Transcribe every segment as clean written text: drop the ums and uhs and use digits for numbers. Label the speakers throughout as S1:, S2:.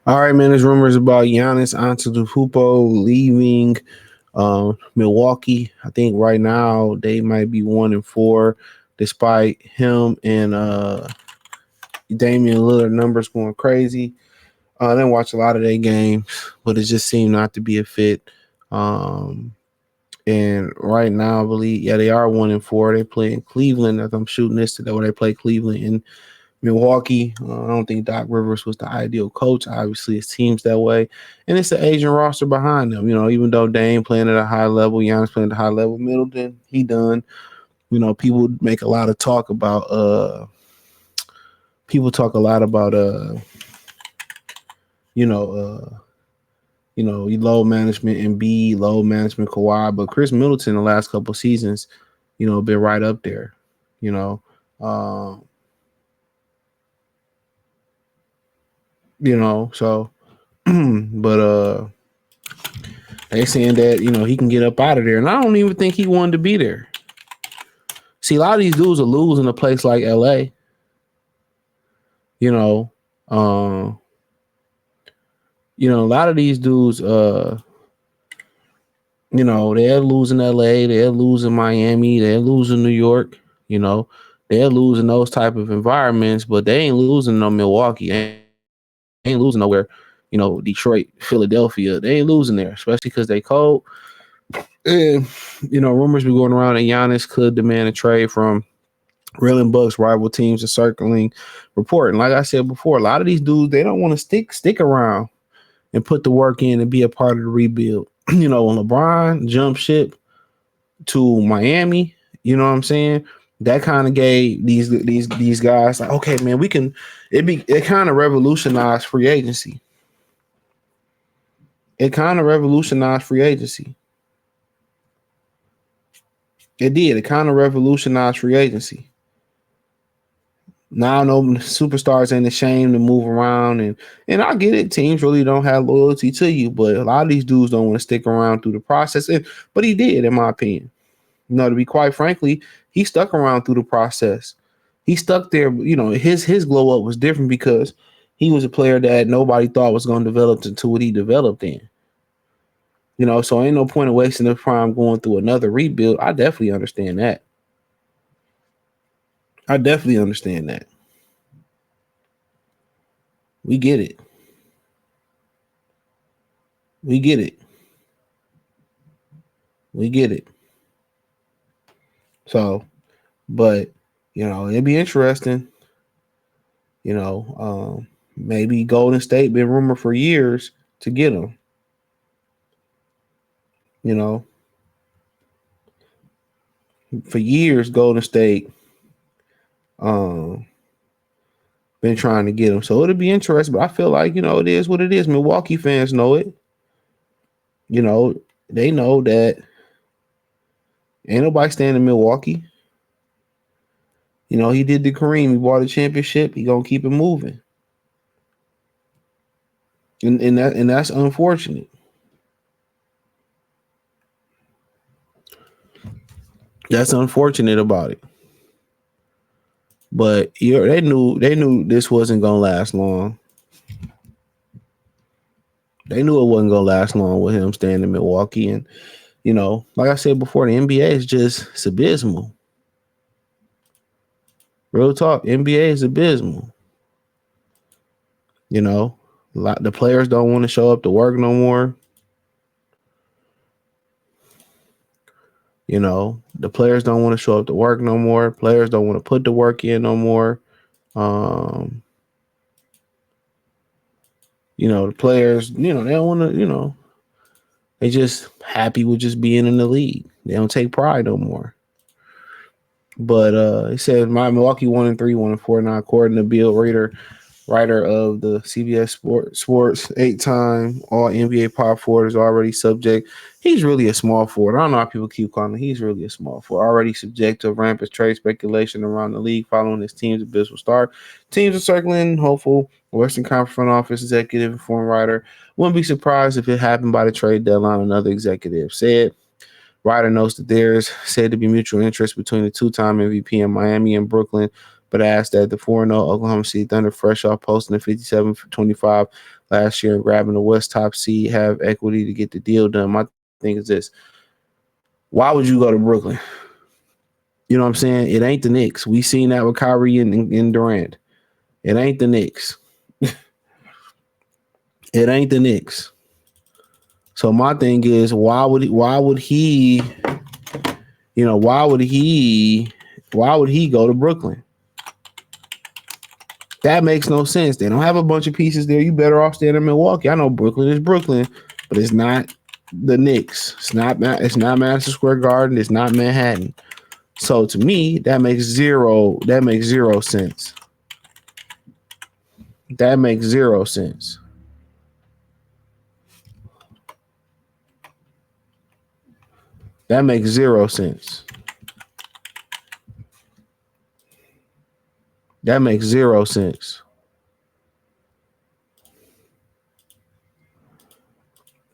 S1: All right, man. There's rumors about Giannis Antetokounmpo leaving Milwaukee. I think right now they might be 1-4, despite him and Damian Lillard numbers going crazy. I didn't watch a lot of their games, but it just seemed not to be a fit. Um, and right now, I believe, yeah, they are 1-4. They play in Cleveland. As I'm shooting this today, where they play Cleveland in Milwaukee. I don't think Doc Rivers was the ideal coach. Obviously, it seems that way, and it's the Asian roster behind them. Even though Dame playing at a high level, Giannis playing at a high level, Middleton he done. People make a lot of talk about. People talk a lot about. You know. Low management and low management Kawhi, but Chris Middleton the last couple seasons, been right up there. You know. Um, so but they saying that he can get up out of there, and I don't even think he wanted to be there. See, a lot of these dudes are losing a place like LA. You know, um, a lot of these dudes, they're losing LA, they're losing Miami, they're losing New York. You know, they're losing those type of environments, but they ain't losing no Milwaukee, they ain't losing nowhere. Detroit, Philadelphia, they ain't losing there, especially because they cold. And, rumors be going around that Giannis could demand a trade from real and Bucks rival teams are circling report. And like I said before, a lot of these dudes, they don't want to stick around and put the work in and be a part of the rebuild. When LeBron jumped ship to Miami, you know what I'm saying? That kind of gave these guys like, okay, man, we can. It kind of revolutionized free agency. It kind of revolutionized free agency. It did. It kind of revolutionized free agency. Now no superstars ain't ashamed to move around, and I get it. Teams really don't have loyalty to you, but a lot of these dudes don't want to stick around through the process. But he did, in my opinion. To be quite frankly, he stuck around through the process. He stuck there. His glow up was different because he was a player that nobody thought was going to develop into what he developed in. So ain't no point of wasting the prime going through another rebuild. I definitely understand that. I definitely understand that. We get it. We get it. We get it. So, but it'd be interesting. Maybe Golden State been rumored for years to get him. You know, for years Golden State um been trying to get him. So it'll be interesting. But I feel like it is what it is. Milwaukee fans know it. They know that ain't nobody staying in Milwaukee. He did the Kareem. He bought a championship. He gonna keep it moving. And that's unfortunate. That's unfortunate about it. But they knew this wasn't gonna last long. They knew it wasn't gonna last long with him staying in Milwaukee. And like I said before, the NBA is just it's abysmal. Real talk, NBA is abysmal. The players don't want to show up to work no more. The players don't want to show up to work no more. Players don't want to put the work in no more. Um, the players, they don't want to, they just happy with just being in the league. They don't take pride no more. But it says my Milwaukee 1-3, 1-4 now, according to Bill Reader, writer of the CBS Sports, 8-time All NBA power forward, is already subject. He's really a small forward. I don't know how people keep calling him. He's really a small forward. Already subject to rampant trade speculation around the league following his team's abysmal start. Teams are circling hopeful. Western Conference front office executive and former writer wouldn't be surprised if it happened by the trade deadline. Another executive said. Ryder notes that there's said to be mutual interest between the two-time MVP in Miami and Brooklyn, but asked that the 4-0 Oklahoma City Thunder, fresh off posting a 57-25 last year and grabbing the West top seed, have equity to get the deal done. My thing is this: why would you go to Brooklyn? You know what I'm saying? It ain't the Knicks. We seen that with Kyrie and Durant. It ain't the Knicks. It ain't the Knicks. So my thing is, why would he go to Brooklyn? That makes no sense. They don't have a bunch of pieces there. You better off staying in Milwaukee. I know Brooklyn is Brooklyn, but it's not the Knicks. It's not Madison Square Garden. It's not Manhattan. So to me, that makes zero sense. That makes zero sense. That makes zero sense. That makes zero sense.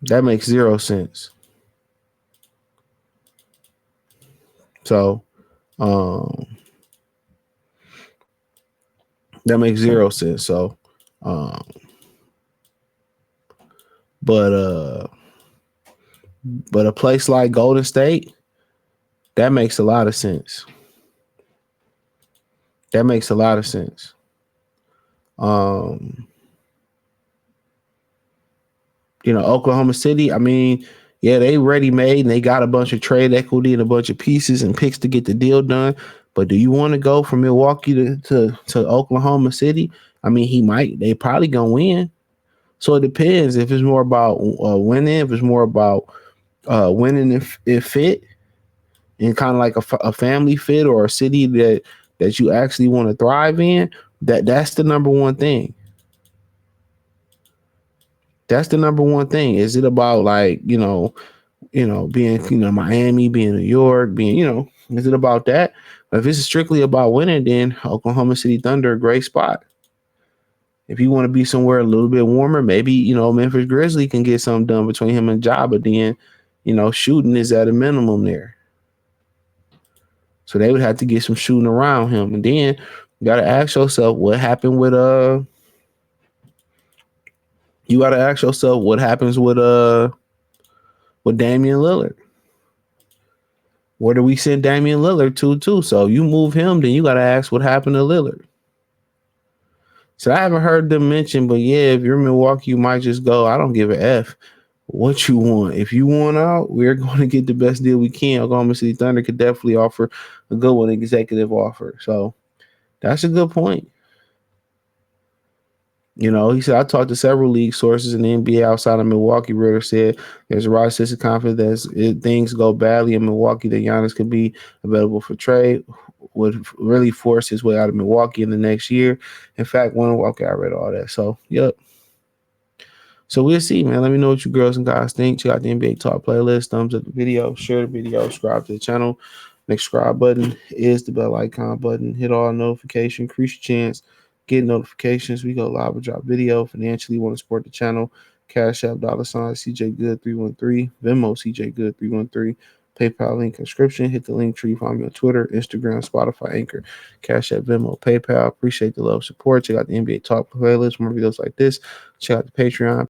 S1: That makes zero sense. So, that makes zero sense. So, but a place like Golden State, that makes a lot of sense. That makes a lot of sense. Oklahoma City, I mean, yeah, they ready made and they got a bunch of trade equity and a bunch of pieces and picks to get the deal done. But do you want to go from Milwaukee to Oklahoma City? I mean, they probably gonna win. So it depends if it's more about winning, if it's more about winning if fit and kind of like a family fit or a city that you actually want to thrive in. That's the number one thing. That's the number one thing. Is it about like, being, Miami, being New York, being, is it about that? If it's strictly about winning, then Oklahoma City Thunder, a great spot. If you want to be somewhere a little bit warmer, maybe, Memphis Grizzly can get something done between him and Ja, but then, shooting is at a minimum there. So they would have to get some shooting around him. And then you got to ask yourself what happened with with Damian Lillard. Where do we send Damian Lillard to? So you move him, then you got to ask what happened to Lillard. So I haven't heard them mention, but yeah, if you're in Milwaukee, you might just go. I don't give a F what you want. If you want out, we're going to get the best deal we can. Oklahoma City Thunder could definitely offer a good one, executive offer. So that's a good point. He said, I talked to several league sources in the NBA outside of Milwaukee. Ritter said there's a rise sense of confidence that if things go badly in Milwaukee, that Giannis could be available for trade, would really force his way out of Milwaukee in the next year. In fact, I read all that. So, yep. So we'll see, man. Let me know what you girls and guys think. Check out the NBA Talk playlist. Thumbs up the video. Share the video. Subscribe to the channel. Next subscribe button is the bell icon button. Hit all notifications. Increase your chance. Get notifications. We go live or drop video. Financially, want to support the channel. Cash App, $ CJ Good 313. Venmo, CJ Good 313. PayPal link description. Hit the link tree. Find me on Twitter, Instagram, Spotify, Anchor, Cash App, Venmo, PayPal. Appreciate the love, support. Check out the NBA Talk playlist. More videos like this. Check out the Patreon.